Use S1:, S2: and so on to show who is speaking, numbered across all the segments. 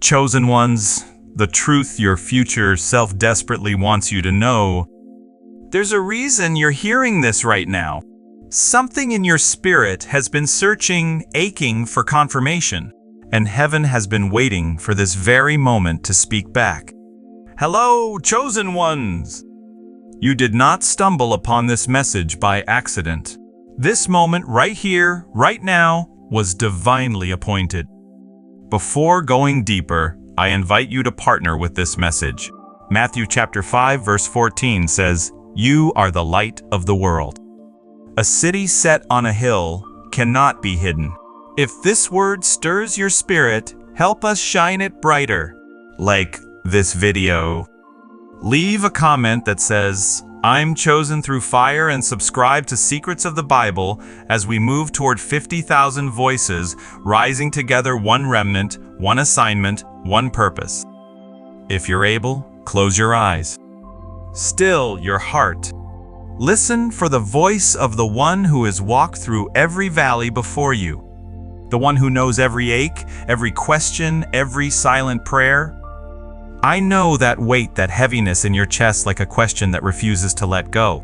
S1: Chosen ones, the truth your future self desperately wants you to know. There's a reason you're hearing this right now. Something in your spirit has been searching, aching for confirmation, and heaven has been waiting for this very moment to speak back. Hello, chosen ones! You did not stumble upon this message by accident. This moment right here, right now, was divinely appointed. Before going deeper, I invite you to partner with this message. Matthew chapter 5 verse 14 says, "You are the light of the world." A city set on a hill cannot be hidden. If this word stirs your spirit, help us shine it brighter. Like this video. Leave a comment that says, "I'm chosen through fire," and subscribe to Secrets of the Bible as we move toward 50,000 voices, rising together, one remnant, one assignment, one purpose. If you're able, close your eyes. Still your heart. Listen for the voice of the one who has walked through every valley before you. The one who knows every ache, every question, every silent prayer. I know that weight, that heaviness in your chest, like a question that refuses to let go.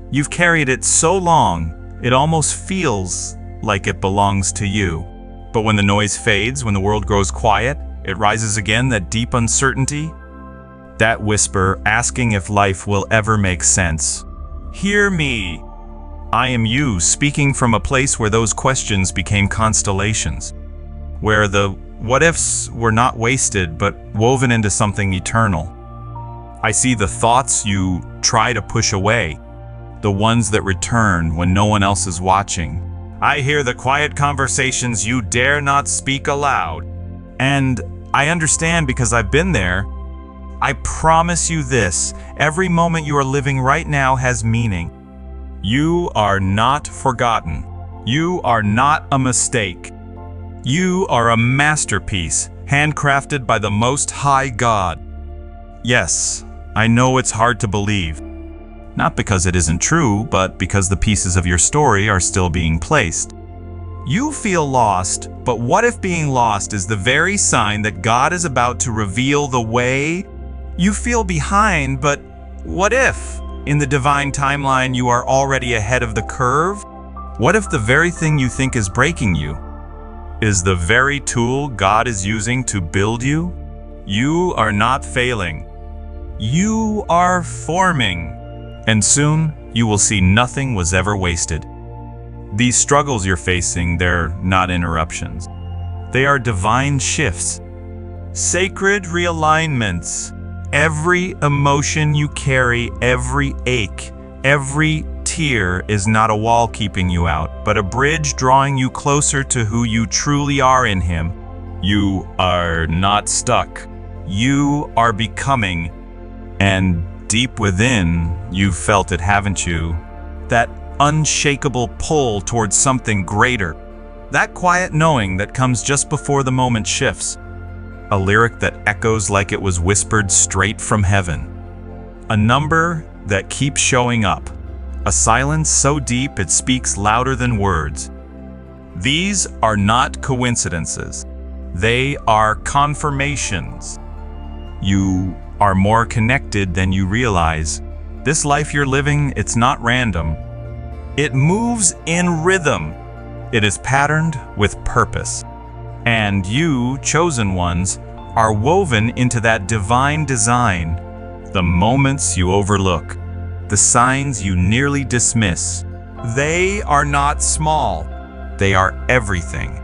S1: You've carried it so long, it almost feels like it belongs to you. But when the noise fades, when the world grows quiet, it rises again, that deep uncertainty, that whisper asking if life will ever make sense. Hear me. I am you, speaking from a place where those questions became constellations, where the what-ifs were not wasted, but woven into something eternal. I see the thoughts you try to push away, the ones that return when no one else is watching. I hear the quiet conversations you dare not speak aloud. And I understand because I've been there. I promise you this, every moment you are living right now has meaning. You are not forgotten. You are not a mistake. You are a masterpiece, handcrafted by the Most High God. Yes, I know it's hard to believe. Not because it isn't true, but because the pieces of your story are still being placed. You feel lost, but what if being lost is the very sign that God is about to reveal the way? You feel behind, but what if, in the divine timeline, you are already ahead of the curve? What if the very thing you think is breaking you is the very tool God is using to build you? You are not failing. You are forming. And soon, you will see nothing was ever wasted. These struggles you're facing, they're not interruptions. They are divine shifts, sacred realignments. Every emotion you carry, every ache, every tear is not a wall keeping you out, but a bridge drawing you closer to who you truly are in Him. You are not stuck. You are becoming. And deep within, you've felt it, haven't you? That unshakable pull towards something greater. That quiet knowing that comes just before the moment shifts. A lyric that echoes like it was whispered straight from heaven. A number that keeps showing up. A silence so deep it speaks louder than words. These are not coincidences. They are confirmations. You are more connected than you realize. This life you're living, it's not random. It moves in rhythm. It is patterned with purpose. And you, chosen ones, are woven into that divine design. The moments you overlook, the signs you nearly dismiss, they are not small. They are everything.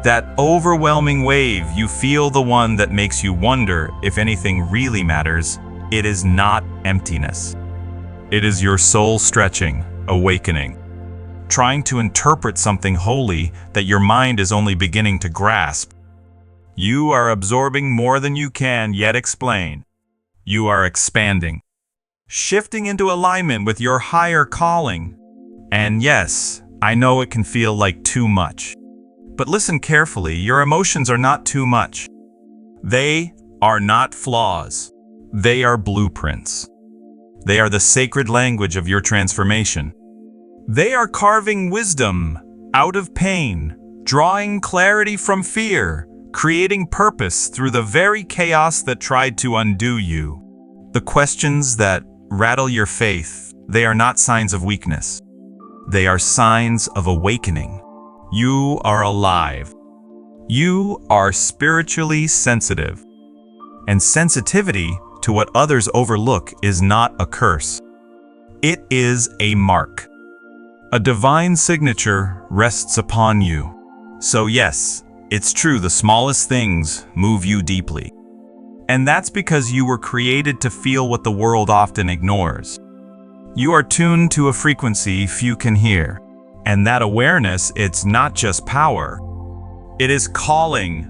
S1: That overwhelming wave you feel, the one that makes you wonder if anything really matters, it is not emptiness. It is your soul stretching, awakening, trying to interpret something holy that your mind is only beginning to grasp. You are absorbing more than you can yet explain. You are expanding, shifting into alignment with your higher calling. And yes, I know it can feel like too much. But listen carefully, your emotions are not too much. They are not flaws. They are blueprints. They are the sacred language of your transformation. They are carving wisdom out of pain, drawing clarity from fear, creating purpose through the very chaos that tried to undo you. The questions that rattle your faith, they are not signs of weakness. They are signs of awakening. You are alive. You are spiritually sensitive. And sensitivity to what others overlook is not a curse. It is a mark. A divine signature rests upon you. So yes, it's true the smallest things move you deeply. And that's because you were created to feel what the world often ignores. You are tuned to a frequency few can hear. And that awareness, it's not just power. It is calling.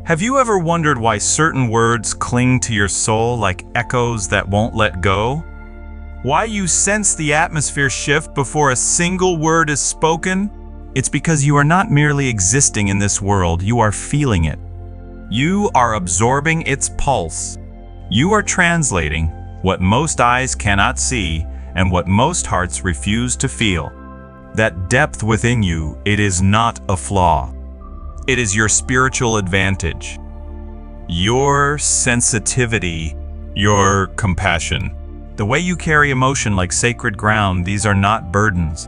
S1: Have you ever wondered why certain words cling to your soul like echoes that won't let go? Why you sense the atmosphere shift before a single word is spoken? It's because you are not merely existing in this world, you are feeling it. You are absorbing its pulse. You are translating what most eyes cannot see and what most hearts refuse to feel. That depth within you, it is not a flaw. It is your spiritual advantage. Your sensitivity, your compassion. The way you carry emotion like sacred ground, these are not burdens.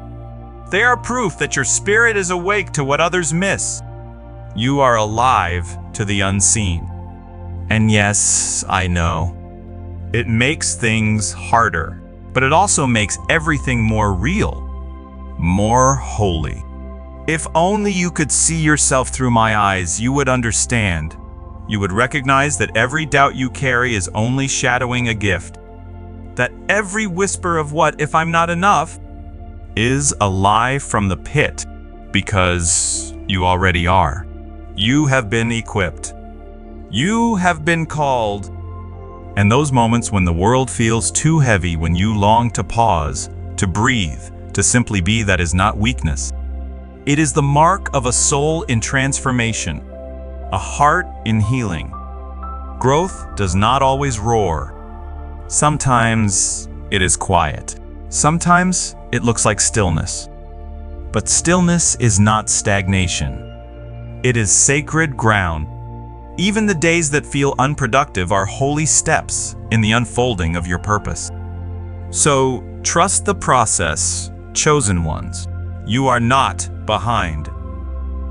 S1: They are proof that your spirit is awake to what others miss. You are alive to the unseen. And yes, I know, it makes things harder, but it also makes everything more real, more holy. If only you could see yourself through my eyes, you would understand. You would recognize that every doubt you carry is only shadowing a gift. That every whisper of what if I'm not enough is a lie from the pit, because you already are. You have been equipped. You have been called. And those moments when the world feels too heavy, when you long to pause, to breathe, to simply be, that is not weakness. It is the mark of a soul in transformation, a heart in healing. Growth does not always roar. Sometimes it is quiet. Sometimes it looks like stillness. But stillness is not stagnation. It is sacred ground. Even the days that feel unproductive are holy steps in the unfolding of your purpose. So trust the process, chosen ones. You are not behind.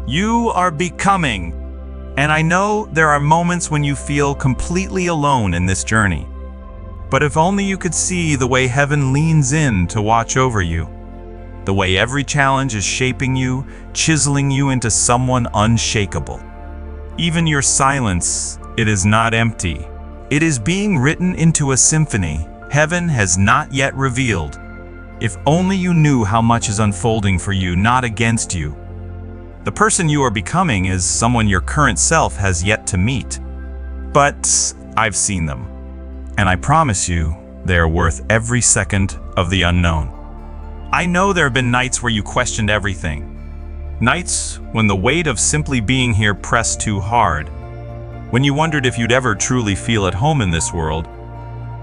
S1: You are becoming. And I know there are moments when you feel completely alone in this journey. But if only you could see the way heaven leans in to watch over you, the way every challenge is shaping you, chiseling you into someone unshakable. Even your silence, it is not empty. It is being written into a symphony heaven has not yet revealed. If only you knew how much is unfolding for you, not against you. The person you are becoming is someone your current self has yet to meet. But I've seen them. And I promise you, they are worth every second of the unknown. I know there have been nights where you questioned everything. Nights when the weight of simply being here pressed too hard. When you wondered if you'd ever truly feel at home in this world.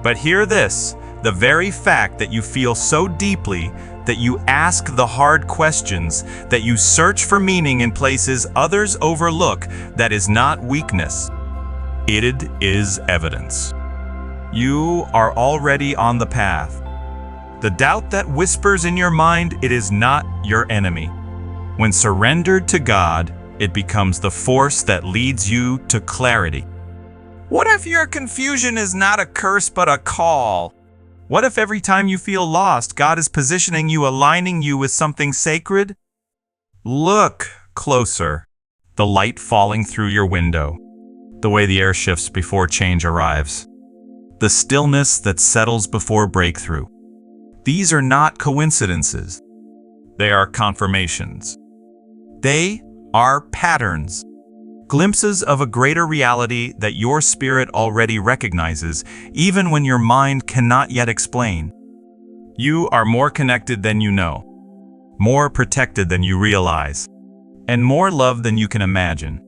S1: But hear this, the very fact that you feel so deeply, that you ask the hard questions, that you search for meaning in places others overlook, that is not weakness. It is evidence. You are already on the path. The doubt that whispers in your mind, it is not your enemy. When surrendered to God, it becomes the force that leads you to clarity. What if your confusion is not a curse but a call? What if every time you feel lost, God is positioning you, aligning you with something sacred? Look closer. The light falling through your window. The way the air shifts before change arrives. The stillness that settles before breakthrough. These are not coincidences. They are confirmations. They are patterns. Glimpses of a greater reality that your spirit already recognizes, even when your mind cannot yet explain. You are more connected than you know, more protected than you realize, and more loved than you can imagine.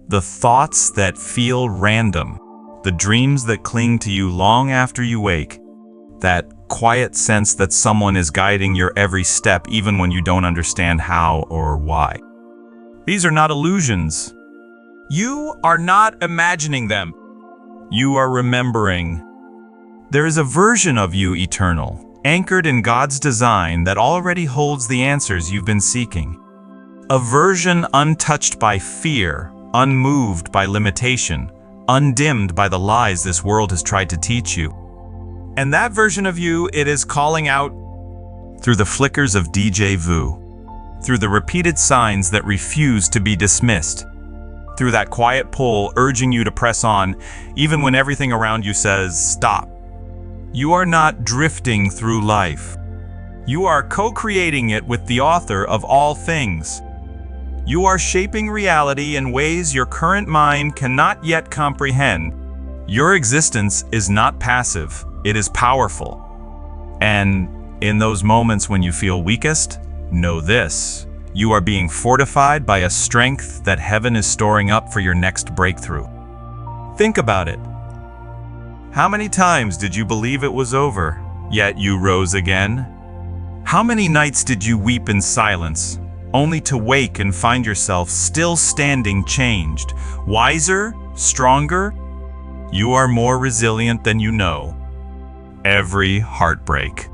S1: The thoughts that feel random, the dreams that cling to you long after you wake, that quiet sense that someone is guiding your every step even when you don't understand how or why. These are not illusions. You are not imagining them. You are remembering. There is a version of you eternal, anchored in God's design that already holds the answers you've been seeking. A version untouched by fear, unmoved by limitation, undimmed by the lies this world has tried to teach you. And that version of you, it is calling out through the flickers of déjà vu, through the repeated signs that refuse to be dismissed, through that quiet pull urging you to press on, even when everything around you says, stop. You are not drifting through life. You are co-creating it with the author of all things. You are shaping reality in ways your current mind cannot yet comprehend. Your existence is not passive, it is powerful. And in those moments when you feel weakest, know this: you are being fortified by a strength that heaven is storing up for your next breakthrough. Think about it. How many times did you believe it was over, yet you rose again? How many nights did you weep in silence, only to wake and find yourself still standing changed, wiser, stronger? You are more resilient than you know. Every heartbreak,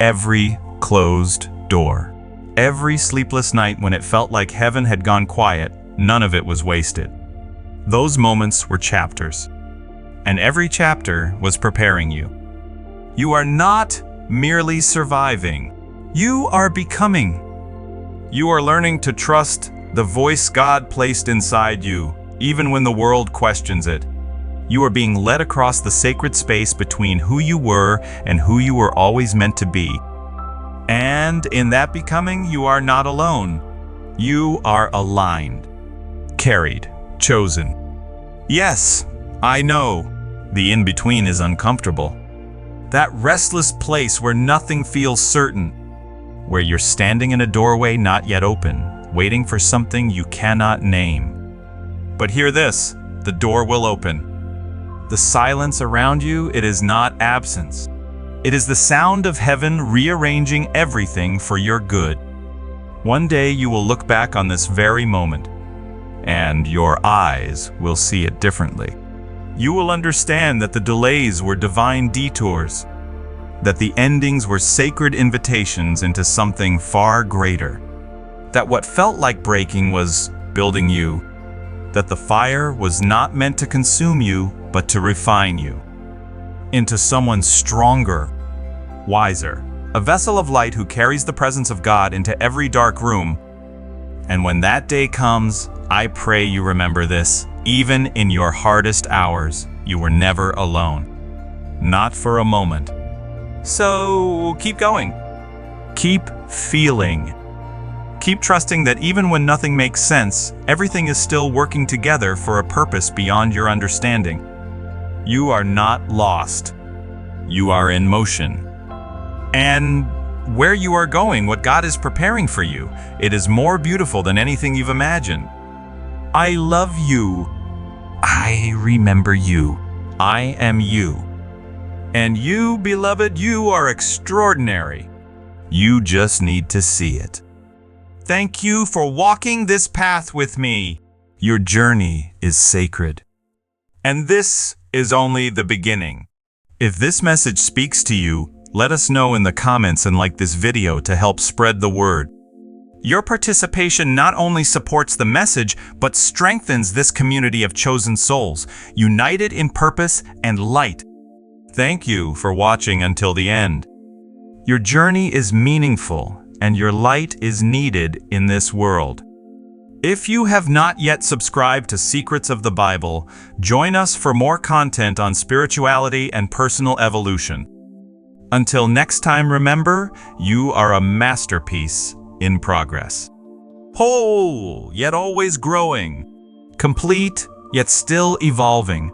S1: every closed door, every sleepless night when it felt like heaven had gone quiet, none of it was wasted. Those moments were chapters, and every chapter was preparing you. You are not merely surviving. You are becoming. You are learning to trust the voice God placed inside you, even when the world questions it. You are being led across the sacred space between who you were and who you were always meant to be. And in that becoming, you are not alone. You are aligned, carried, chosen. Yes, I know, the in-between is uncomfortable. That restless place where nothing feels certain, where you're standing in a doorway not yet open, waiting for something you cannot name. But hear this, the door will open. The silence around you, it is not absence. It is the sound of heaven rearranging everything for your good. One day you will look back on this very moment, and your eyes will see it differently. You will understand that the delays were divine detours, that the endings were sacred invitations into something far greater, that what felt like breaking was building you, that the fire was not meant to consume you, but to refine you into someone stronger, wiser, a vessel of light who carries the presence of God into every dark room. And when that day comes, I pray you remember this: even in your hardest hours, you were never alone. Not for a moment. So keep going. Keep feeling. Keep trusting that even when nothing makes sense, everything is still working together for a purpose beyond your understanding. You are not lost. You are in motion. And where you are going, what God is preparing for you, it is more beautiful than anything you've imagined. I love you. I remember you. I am you. And you, beloved, you are extraordinary. You just need to see it. Thank you for walking this path with me. Your journey is sacred. And this is only the beginning. If this message speaks to you, let us know in the comments and like this video to help spread the word. Your participation not only supports the message, but strengthens this community of chosen souls, united in purpose and light. Thank you for watching until the end. Your journey is meaningful, and your light is needed in this world. If you have not yet subscribed to Secrets of the Bible, join us for more content on spirituality and personal evolution. Until next time, remember, you are a masterpiece in progress. Whole, yet always growing. Complete, yet still evolving.